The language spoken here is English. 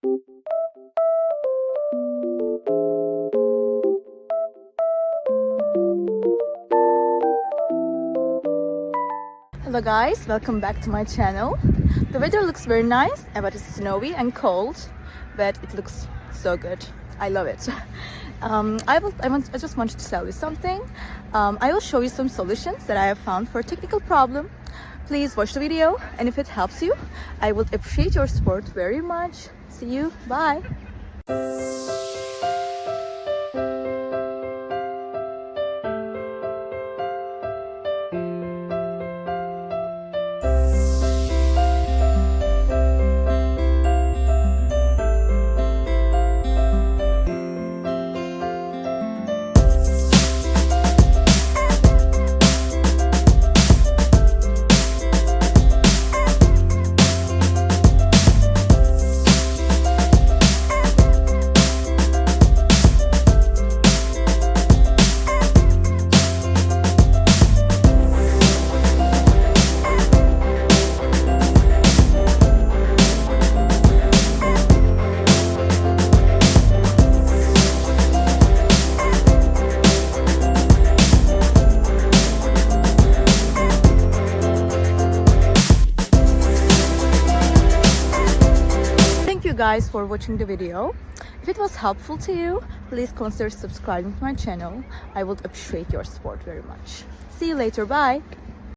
Hello guys, welcome back to my channel. The weather looks very nice, but it's snowy and cold, but it looks so good. I love it. I just wanted to tell you something. I will show you some solutions that I have found for a technical problem. Please watch the video, and if it helps you, I would appreciate your support very much. See you, bye. Guys for watching the video. If it was helpful to you, please consider subscribing to my channel. I would appreciate your support very much. See you later, bye.